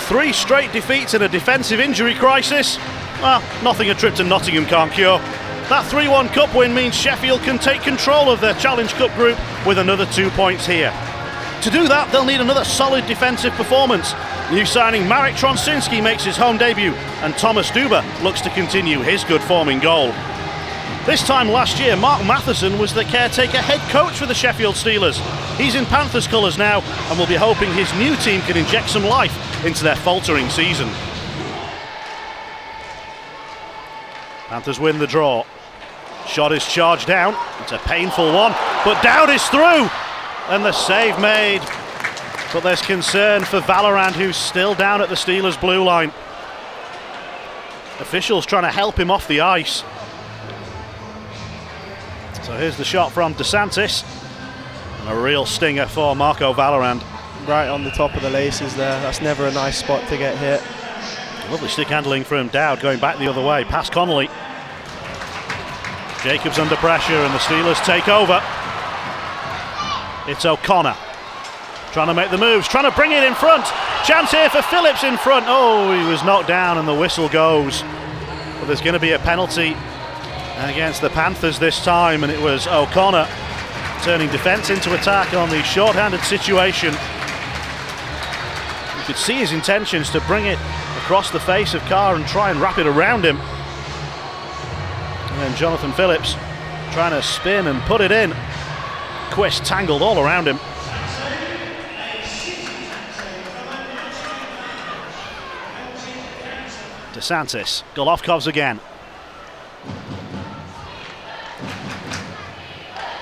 3 straight defeats in a defensive injury crisis? Well, nothing a trip to Nottingham can't cure. That 3-1 cup win means Sheffield can take control of their Challenge Cup group with another 2 points here. To do that, they'll need another solid defensive performance. New signing Marek Tronsinski makes his home debut, and Thomas Duba looks to continue his good form in goal. This time last year, Mark Matheson was the caretaker head coach for the Sheffield Steelers. He's in Panthers colours now, and will be hoping his new team can inject some life into their faltering season. Panthers win the draw. Shot is charged down. It's a painful one, but down is through, and the save made. But there's concern for Valorant, who's still down at the Steelers' blue line. Officials trying to help him off the ice. So here's the shot from DeSantis, and a real stinger for Marco Valorant. Right on the top of the laces there. That's never a nice spot to get hit. Lovely stick handling from Dowd, going back the other way, past Connolly. Jacobs under pressure, and the Steelers take over. It's O'Connor trying to make the moves, trying to bring it in front. Chance here for Phillips in front. Oh, he was knocked down, and the whistle goes. But there's going to be a penalty against the Panthers this time, and it was O'Connor turning defence into attack on the short-handed situation. You could see his intentions to bring it across the face of Carr and try and wrap it around him. And then Jonathan Phillips trying to spin and put it in. Quist tangled all around him. DeSantis, Golovkov's again.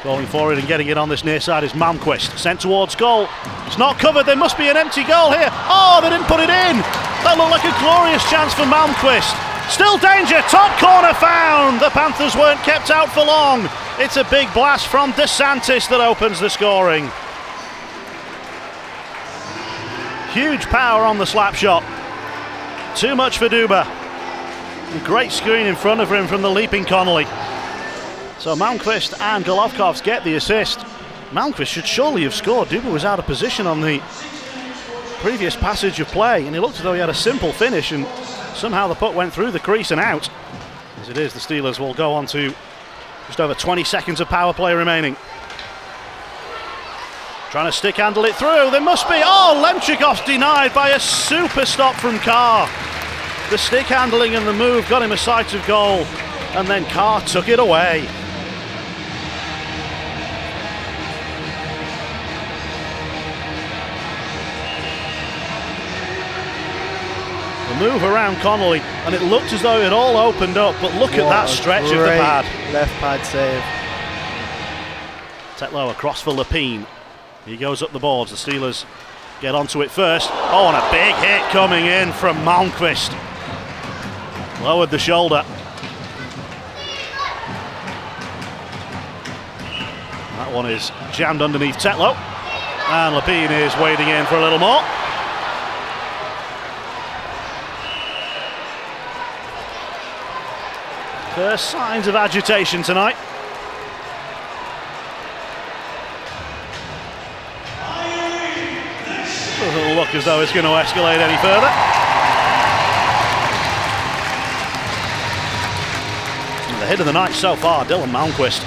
Going forward and getting it on this near side is Malmquist, sent towards goal. It's not covered, there must be an empty goal here. Oh, they didn't put it in. That looked like a glorious chance for Malmquist. Still danger, top corner found. The Panthers weren't kept out for long. It's a big blast from DeSantis that opens the scoring. Huge power on the slap shot. Too much for Duba. Great screen in front of him from the leaping Connolly. So Malmquist and Golovkovs get the assist. Malmquist should surely have scored. Duba was out of position on the previous passage of play, and he looked as though he had a simple finish, and somehow the puck went through the crease and out. As it is, the Steelers will go on to just over 20 seconds of power play remaining. Trying to stick handle it through. There must be. Oh, Lemchikov's denied by a super stop from Carr. The stick handling and the move got him a sight of goal, and then Carr took it away. The move around Connolly, and it looked as though it all opened up, but look at that stretch of the pad. Left pad save. Tetlow across for Lapine. He goes up the boards. The Steelers get onto it first. Oh, and a big hit coming in from Malmquist. Lowered the shoulder. That one is jammed underneath Tetlow. And Lapine is wading in for a little more. First signs of agitation tonight. Doesn't look as though it's going to escalate any further. And the hit of the night so far, Dylan Malmquist.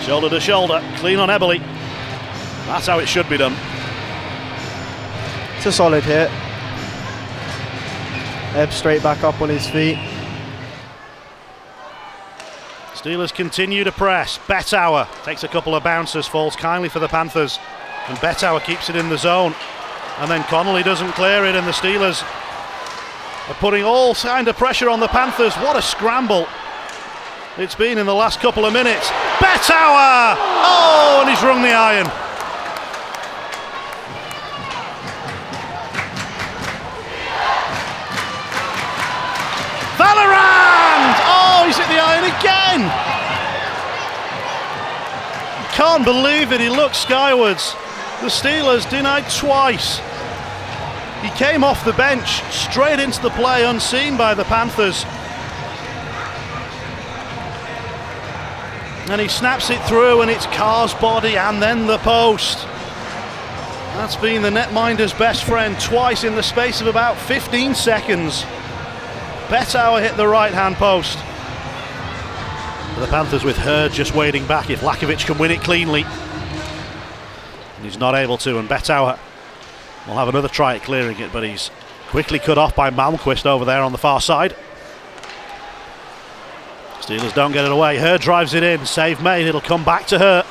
Shoulder to shoulder, clean on Eberle. That's how it should be done. It's a solid hit. Ebb straight back up on his feet. Steelers continue to press. Bettauer takes a couple of bounces, falls kindly for the Panthers, and Bettauer keeps it in the zone. And then Connolly doesn't clear it, and the Steelers are putting all kind of pressure on the Panthers. What a scramble it's been in the last couple of minutes. Bettauer! Oh, and he's rung the iron. Valorant! Oh, he's hit the iron again! Can't believe it, he looked skywards. The Steelers denied twice. He came off the bench, straight into the play, unseen by the Panthers. and he snaps it through, and it's Carr's body and then the post. That's been the netminder's best friend twice in the space of about 15 seconds. Bettauer hit the right hand post. The Panthers with Hurd just waiting back if Lakovic can win it cleanly. And he's not able to, and Bettauer will have another try at clearing it, but he's quickly cut off by Malmquist over there on the far side. Steelers don't get it away. Hurd drives it in. Save made. It'll come back to her.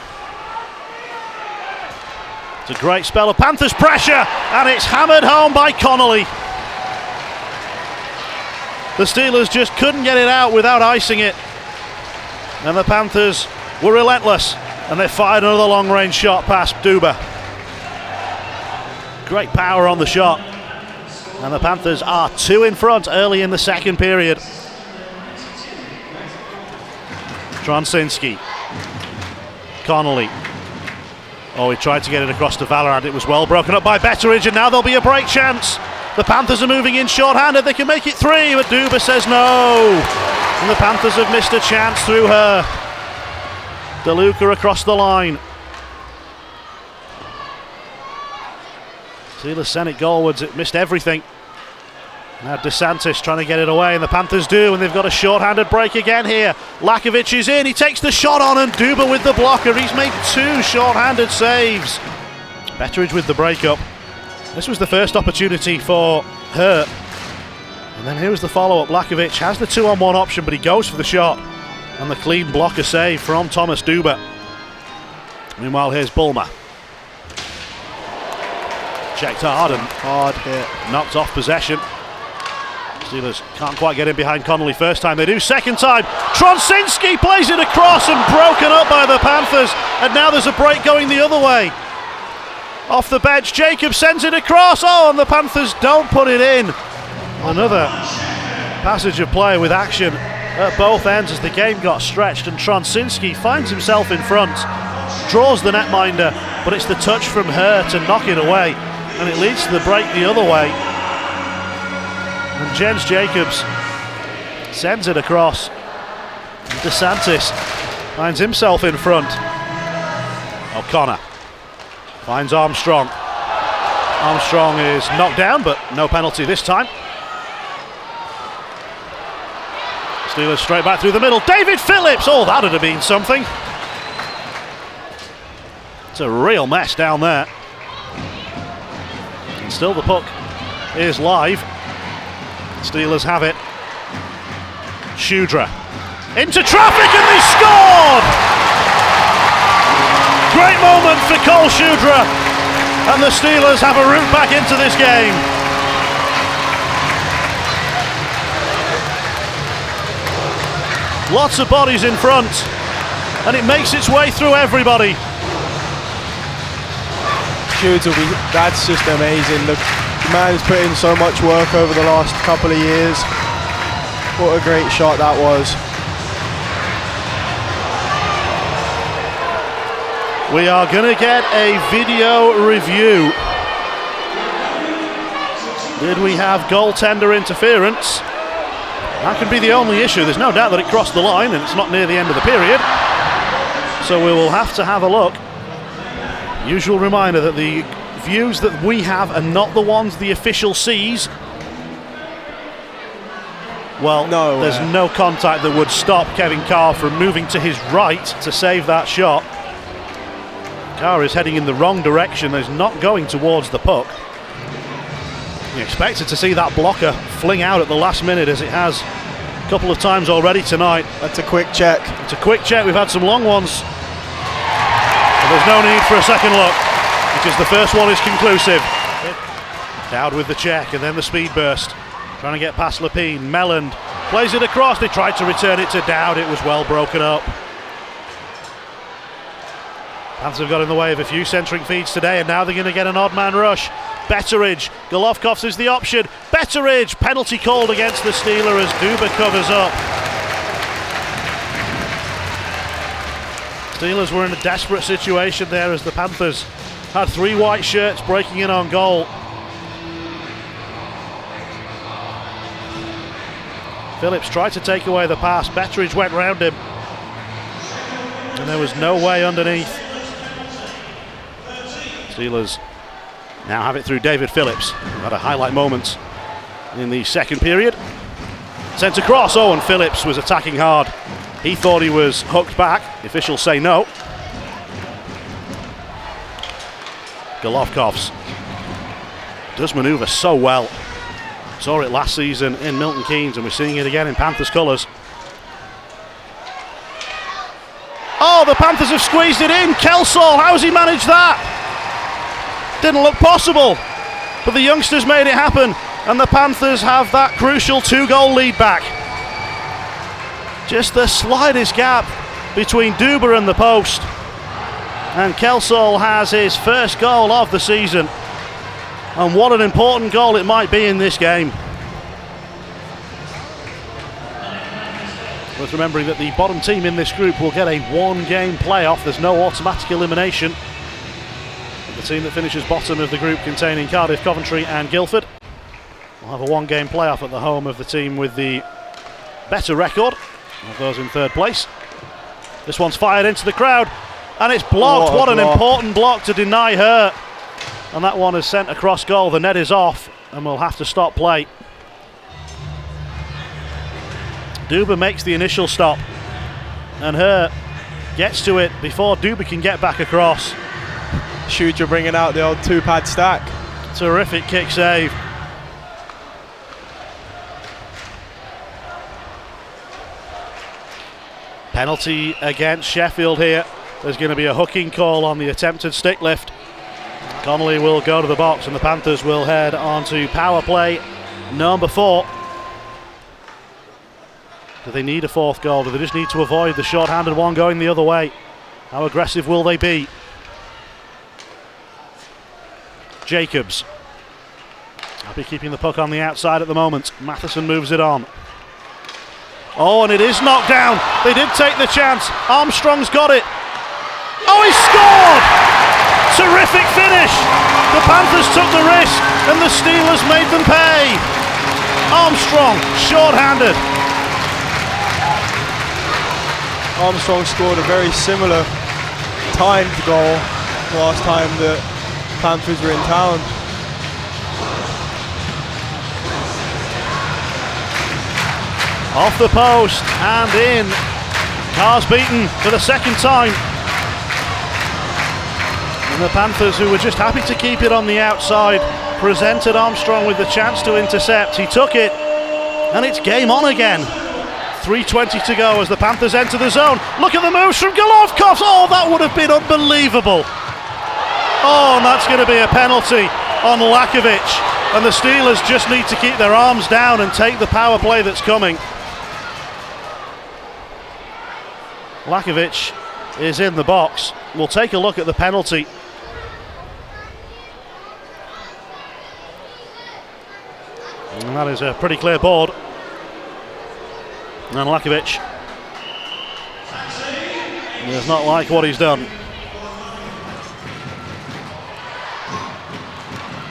It's a great spell of Panthers pressure, and it's hammered home by Connolly. The Steelers just couldn't get it out without icing it. And the Panthers were relentless, and they fired another long-range shot past Duba. Great power on the shot. And the Panthers are 2 in front early in the second period. Tronsinski. Connolly. Oh, he tried to get it across to Valorant. It was well broken up by Betteridge, and now there'll be a break chance. The Panthers are moving in short-handed. They can make it 3, but Duba says no. And the Panthers have missed a chance through her. DeLuca across the line. Steelers sent it goalwards. It missed everything. Now DeSantis trying to get it away, and the Panthers do, and they've got a short-handed break again here. Lakovic is in, he takes the shot on, and Duba with the blocker. He's made 2 short-handed saves. Betteridge with the breakup. This was the first opportunity for Hurt. And then here was the follow-up. Lakovic has the 2-on-1 option, but he goes for the shot. And the clean blocker save from Thomas Duba. Meanwhile, here's Bulmer. Checked hard and Hard hit. knocked off possession. Steelers can't quite get in behind Connolly first time. They do second time. Tronsinski plays it across and broken up by the Panthers. And now there's a break going the other way. Off the bench, Jacob sends it across. Oh, and the Panthers don't put it in. Another passage of play with action at both ends as the game got stretched, and Tronsinski finds himself in front, draws the netminder, but it's the touch from her to knock it away, and it leads to the break the other way. And Jens Jacobs sends it across. DeSantis finds himself in front. O'Connor finds Armstrong. Armstrong is knocked down, but no penalty this time. Steelers straight back through the middle. David Phillips! Oh, that would have been something. It's a real mess down there. And still the puck is live. Steelers have it. Shudra into traffic, and they scored! Great moment for Cole Shudra, and the Steelers have a route back into this game. Lots of bodies in front, and it makes its way through everybody. Shootout, that's just amazing. The man's put in so much work over the last couple of years. What a great shot that was. We are going to get a video review. Did we have goaltender interference? That could be the only issue. There's no doubt that it crossed the line, and it's not near the end of the period. So we will have to have a look. Usual reminder that the views that we have are not the ones the official sees. Well, no, there's no contact that would stop Kevin Carr from moving to his right to save that shot. Carr is heading in the wrong direction. He's not going towards the puck. You expected to see that blocker fling out at the last minute, as it has a couple of times already tonight. That's a quick check. It's a quick check. We've had some long ones. But there's no need for a second look, because the first one is conclusive. Dowd with the check, and then the speed burst. Trying to get past Lepine. Melland plays it across. They tried to return it to Dowd. It was well broken up. Panthers have got in the way of a few centering feeds today, and now they're going to get an odd man rush. Betteridge, Golovkovs is the option. Betteridge, penalty called against the Steelers as Duba covers up. Steelers were in a desperate situation there as the Panthers had 3 white shirts breaking in on goal. Phillips tried to take away the pass. Betteridge went round him. and there was no way underneath. Steelers now have it through David Phillips, who had a highlight moment in the second period. Sent across, and Phillips was attacking hard. He thought he was hooked back. The officials say no. Golovkovs does manoeuvre so well. Saw it last season in Milton Keynes, and we're seeing it again in Panthers colours. Oh, the Panthers have squeezed it in. Kelsall, how's he managed that? Didn't look possible, but the youngsters made it happen, and the Panthers have that crucial 2-goal lead back. Just the slightest gap between Duba and the post, and Kelsall has his first goal of the season, and what an important goal it might be in this game. Worth remembering that the bottom team in this group will get a 1-game playoff. There's no automatic elimination. The team that finishes bottom of the group, containing Cardiff, Coventry and Guildford, will have a 1-game playoff at the home of the team with the better record of those in third place. This one's fired into the crowd, and it's blocked. What an important block to deny her. And that one is sent across goal. The net is off, and we'll have to stop play. Duba makes the initial stop, and her gets to it before Duba can get back across. Shooter bringing out the old 2-pad stack. Terrific kick save. Penalty against Sheffield here. There's going to be a hooking call on the attempted stick lift. Connolly will go to the box, and the Panthers will head on to power play number 4. Do they need a 4th goal? Do they just need to avoid the short-handed one going the other way? How aggressive will they be? Jacobs. Happy keeping the puck on the outside at the moment. Matheson moves it on. Oh, and it is knocked down. They did take the chance. Armstrong's got it. Oh, he scored! Terrific finish. The Panthers took the risk, and the Steelers made them pay. Armstrong, short-handed. Armstrong scored a very similar timed goal last time that Panthers were in town. Off the post and in. Carr's beaten for the second time. And the Panthers, who were just happy to keep it on the outside, presented Armstrong with the chance to intercept. He took it, and it's game on again. 3:20 to go as the Panthers enter the zone. Look at the moves from Golovkovs. Oh, that would have been unbelievable. Oh, and that's going to be a penalty on Lakovic. And the Steelers just need to keep their arms down and take the power play that's coming. Lakovic is in the box. We'll take a look at the penalty. And that is a pretty clear board. And Lakovic does not like what he's done.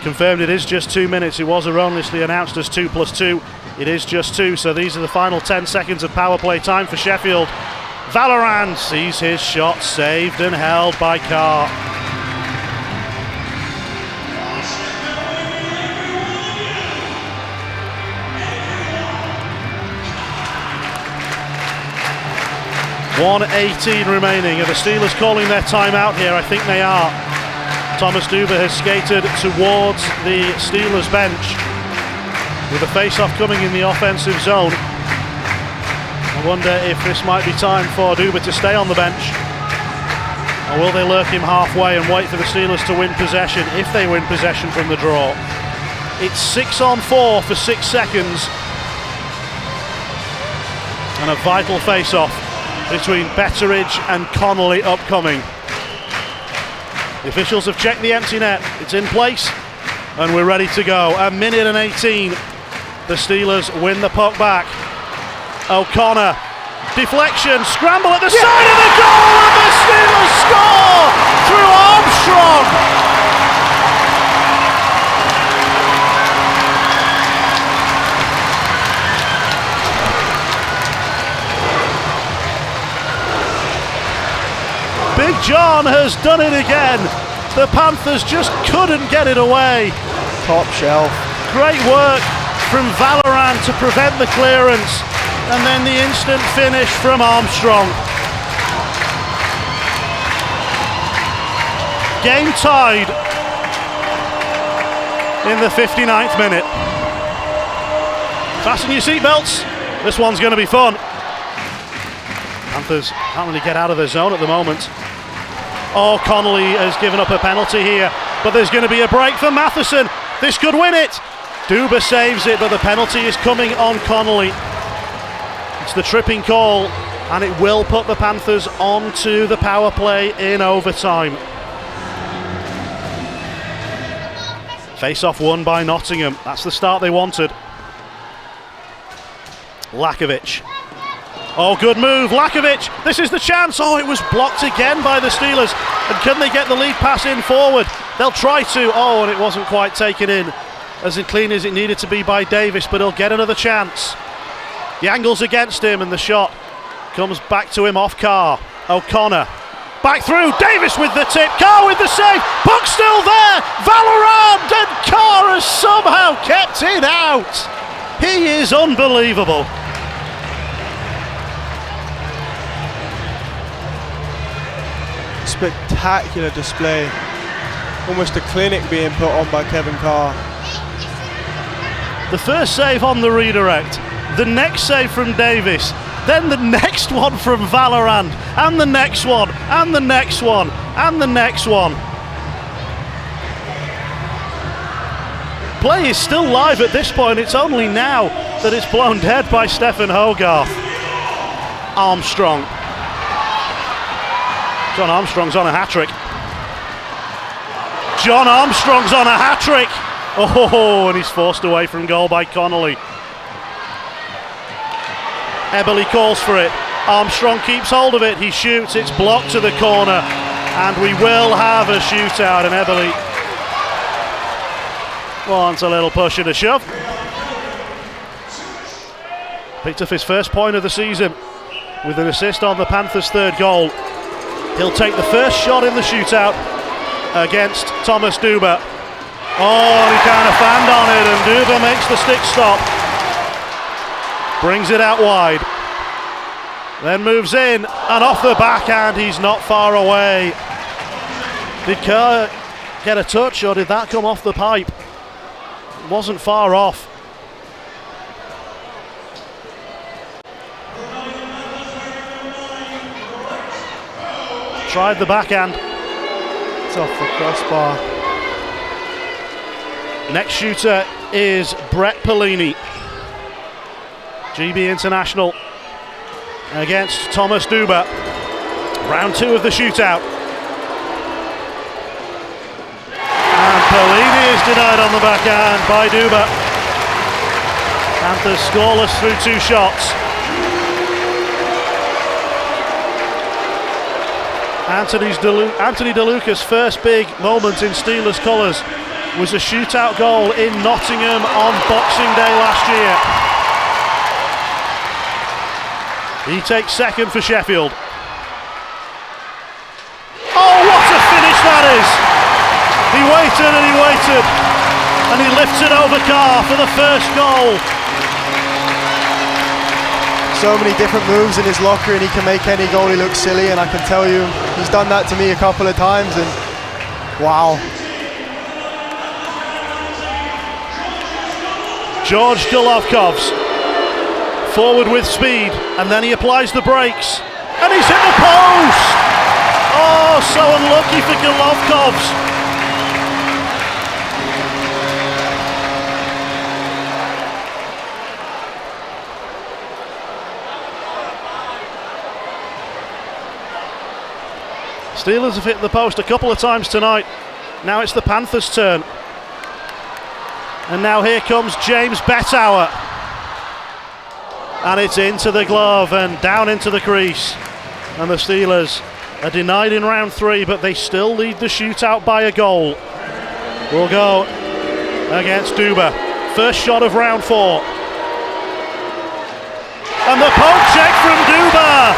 Confirmed it is just 2 minutes. It was erroneously announced as 2+2. It is just 2, so these are the final 10 seconds of power play time for Sheffield. Valorant sees his shot saved and held by Carr. .118 remaining. Are the Steelers calling their timeout here? I think they are. Thomas Duba has skated towards the Steelers bench with a face-off coming in the offensive zone. I wonder if this might be time for Duba to stay on the bench, or will they lurk him halfway and wait for the Steelers to win possession if they win possession from the draw. It's 6-on-4 for 6 seconds, and a vital face-off between Betteridge and Connolly upcoming. The officials have checked the empty net. It's in place, and we're ready to go. 1:18. The Steelers win the puck back. O'Connor, deflection, scramble at the side of the goal, and the Steelers score through Armstrong. John has done it again. The Panthers just couldn't get it away. Top shelf. Great work from Valorant to prevent the clearance, and then the instant finish from Armstrong. Game tied in the 59th minute. Fasten your seatbelts, this one's going to be fun. Panthers can't really get out of their zone at the moment. Oh, Connolly has given up a penalty here, but there's going to be a break for Matheson. This could win it. Duba saves it, but the penalty is coming on Connolly. It's the tripping call, and it will put the Panthers onto the power play in overtime. Face-off won by Nottingham. That's the start they wanted. Lakovic. Oh, good move, Lakovic. This is the chance. Oh, it was blocked again by the Steelers. And can they get the lead pass in forward? They'll try to. Oh, and it wasn't quite taken in as clean as it needed to be by Davis, but he'll get another chance. The angle's against him, and the shot comes back to him off Carr. O'Connor. Back through, Davis with the tip, Carr with the save, puck still there, Valorant, and Carr has somehow kept it out. He is unbelievable. Spectacular display. Almost a clinic being put on by Kevin Carr. The first save on the redirect, the next save from Davis, then the next one from Valorant, and the next one, and the next one, and the next one. Play is still live at this point. It's only now that it's blown dead by Stefan Hogarth. Armstrong. John Armstrong's on a hat-trick. John Armstrong's on a hat-trick. Oh, and he's forced away from goal by Connolly. Eberle calls for it. Armstrong keeps hold of it. He shoots. It's blocked to the corner. And we will have a shootout. And Eberle wants a little push and a shove. Picked up his first point of the season with an assist on the Panthers' third goal. He'll take the first shot in the shootout against Thomas Duba. Oh, he kind of fanned on it, and Duba makes the stick stop. Brings it out wide. Then moves in, and off the backhand, he's not far away. Did Kerr get a touch, or did that come off the pipe? It wasn't far off. Tried the backhand. It's off the crossbar. Next shooter is Brett Pellini. GB International against Thomas Duba. Round two of the shootout. And Pellini is denied on the backhand by Duba. Panthers scoreless through two shots. Anthony DeLuca's first big moment in Steelers colours was a shootout goal in Nottingham on Boxing Day last year. He takes second for Sheffield. Oh, what a finish that is! He waited and he waited, and he lifts it over Carr for the first goal. So many different moves in his locker, and he can make any goalie look silly, and I can tell you he's done that to me a couple of times, and wow. George Golovkov's forward with speed, and then he applies the brakes, and he's hit the post! Oh, so unlucky for Golovkov's. Steelers have hit the post a couple of times tonight. Now it's the Panthers' turn. And now here comes James Bettauer. And it's into the glove and down into the crease. And the Steelers are denied in round three, but they still lead the shootout by a goal. We'll go against Duba. First shot of round four. And the poke check from Duba.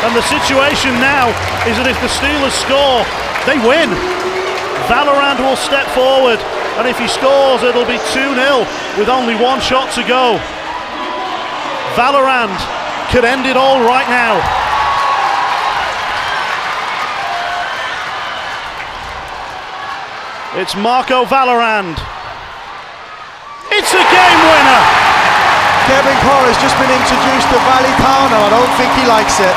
And the situation now is that if the Steelers score, they win. Valorand will step forward, and if he scores, it'll be 2-0 with only one shot to go. Valorand could end it all right now. It's Marco Valorand. It's a game winner. Kevin Carr has just been introduced to Valley Town. I don't think he likes it.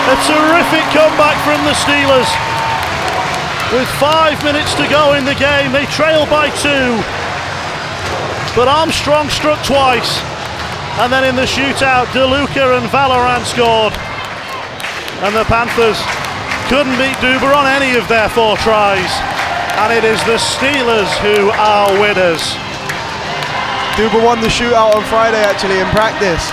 A terrific comeback from the Steelers. With 5 minutes to go in the game, they trail by 2. But Armstrong struck twice. And then in the shootout, DeLuca and Valorant scored. And the Panthers couldn't beat Duber on any of their 4 tries. And it is the Steelers who are winners. Duber won the shootout on Friday actually in practice.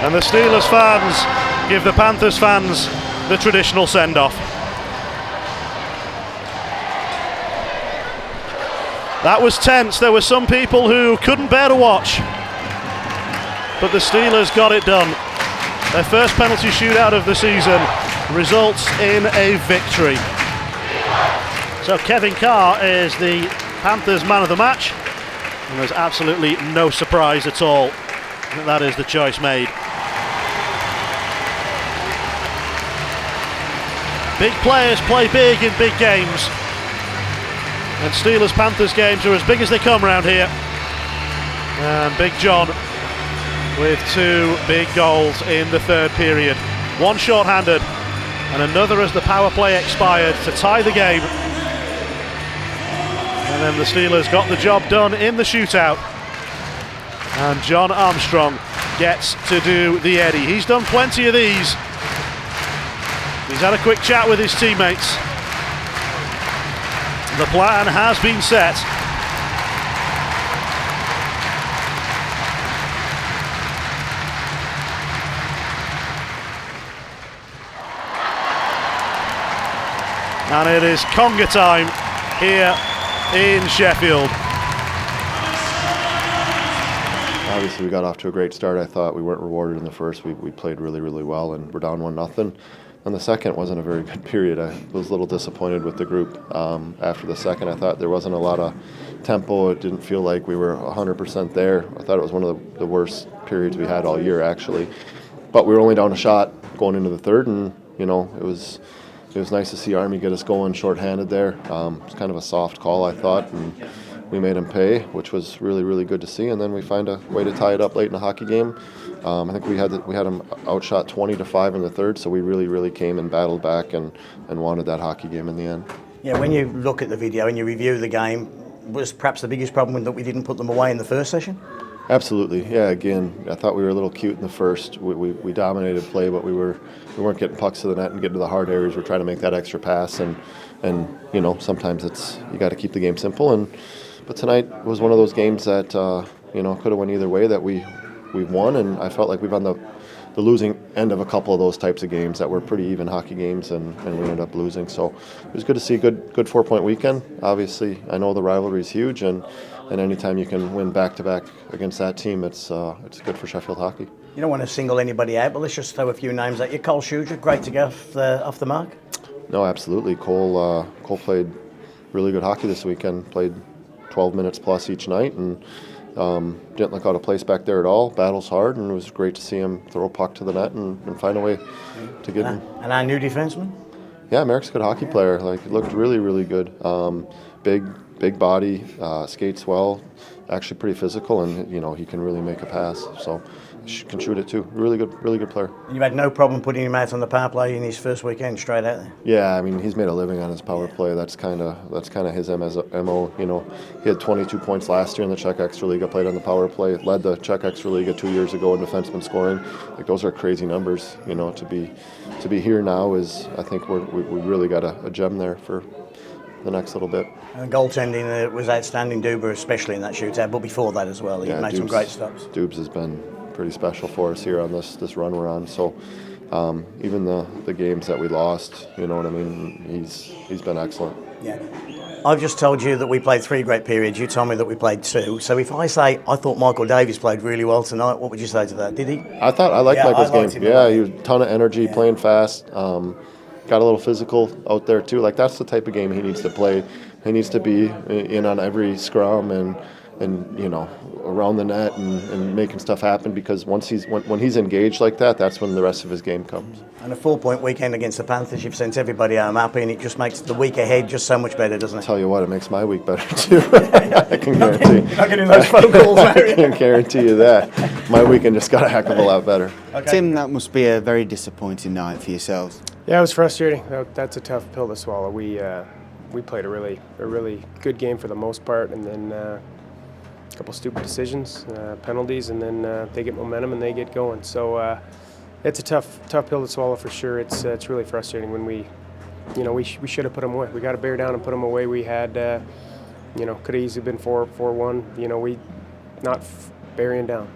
And the Steelers fans give the Panthers fans the traditional send-off. That was tense. There were some people who couldn't bear to watch. But the Steelers got it done. Their first penalty shootout of the season results in a victory. So Kevin Carr is the Panthers man of the match. And there's absolutely no surprise at all that that is the choice made. Big players play big in big games. And Steelers-Panthers games are as big as they come around here. And Big John with 2 big goals in the third period. One short-handed and another as the power play expired to tie the game. And then the Steelers got the job done in the shootout. And John Armstrong gets to do the Eddie. He's done plenty of these. He's had a quick chat with his teammates. The plan has been set. And it is conga time here in Sheffield. Obviously we got off to a great start. I thought we weren't rewarded in the first. We played really, really well and we're down 1-0. And the second wasn't a very good period. I was a little disappointed with the group. After the second, I thought there wasn't a lot of tempo. It didn't feel like we were 100% there. I thought it was one of the worst periods we had all year, actually. But we were only down a shot going into the third, and it was nice to see Army get us going shorthanded there. It was kind of a soft call, I thought, and we made him pay, which was really, really good to see. And then we find a way to tie it up late in the hockey game. I think we had him outshot 20-5 in the third, so we really, really came and battled back and wanted that hockey game in the end. Yeah, when you look at the video and you review the game, was perhaps the biggest problem that we didn't put them away in the first session? Absolutely, yeah. Again, I thought we were a little cute in the first. We dominated play, but we weren't getting pucks to the net and getting to the hard areas. We're trying to make that extra pass, and sometimes you got to keep the game simple. But tonight was one of those games that could have went either way. That we won, and I felt like we've on the losing end of a couple of those types of games that were pretty even hockey games, and we ended up losing. So it was good to see a good 4-point weekend. Obviously, I know the rivalry is huge, and anytime you can win back-to-back against that team, it's good for Sheffield hockey. You don't want to single anybody out, but let's just throw a few names at you. Cole Schuger, great to get off the mark. No, absolutely. Cole played really good hockey this weekend. Played 12 minutes plus each night, and didn't look out of place back there at all. Battles hard, and it was great to see him throw a puck to the net and find a way to get him. And our new defenseman? Yeah, Merrick's a good hockey player. He looked really, really good. Big body, skates well, actually pretty physical, and he can really make a pass. So he can shoot it too. Really good player. And you had no problem putting him out on the power play in his first weekend, straight out there? Yeah, I mean, he's made a living on his power play. That's kind of his MO. He had 22 points last year in the Czech Extra League. Played on the power play. Led the Czech Extra League 2 years ago in defenseman scoring. Those are crazy numbers. To be here now is, I think we really got a gem there for the next little bit. And goaltending was outstanding, Duber, especially in that shootout, but before that as well, he made some great stops. Dubes has been pretty special for us here on this run we're on. So, Even the games that we lost, you know what I mean. He's been excellent. Yeah. I've just told you that we played 3 great periods. You told me that we played 2. So if I say I thought Michael Davies played really well tonight, what would you say to that? Did he? I liked Michael's I liked game. him. Yeah, he was a ton of energy, playing fast. Got a little physical out there too. Like, that's the type of game he needs to play. He needs to be in on every scrum and you know, around the net and making stuff happen, because when he's engaged like that, that's when the rest of his game comes. And a 4-point weekend against the Panthers, you've sent everybody home happy, and it just makes the week ahead just so much better, doesn't it? Tell you what, it makes my week better too. I can guarantee. You're not getting those phone calls, are you? I can guarantee you that. My weekend just got a heck of a lot better. Okay. Tim, that must be a very disappointing night for yourselves. Yeah, it was frustrating. That's a tough pill to swallow. We played a really good game for the most part, and then a couple stupid decisions, penalties, and then they get momentum and they get going. So it's a tough pill to swallow for sure. It's really frustrating when we should have put them away. We got to bear down and put them away. We had could have easily been 4-1. We not burying down.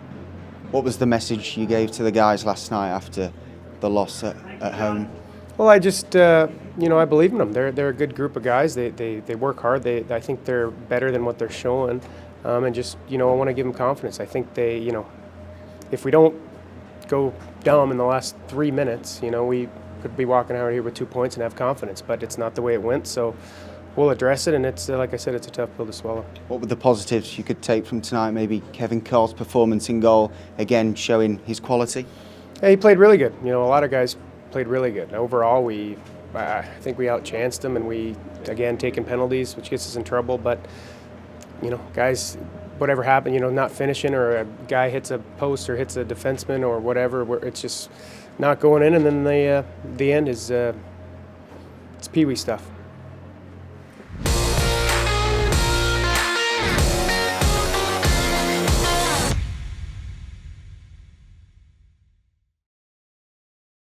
What was the message you gave to the guys last night after the loss at home? Well, I just, I believe in them. They're a good group of guys. They work hard. I think they're better than what they're showing, and just, I want to give them confidence. I think if we don't go dumb in the last 3 minutes, we could be walking out here with 2 points and have confidence. But it's not the way it went, so we'll address it. And it's like I said, it's a tough pill to swallow. What were the positives you could take from tonight? Maybe Kevin Carr's performance in goal, again showing his quality. Yeah, he played really good. A lot of guys played really good. Overall, I think we outchanced them, and we, again, taking penalties, which gets us in trouble. But, guys, whatever happened, not finishing, or a guy hits a post or hits a defenseman or whatever, it's just not going in, and then the end is it's peewee stuff.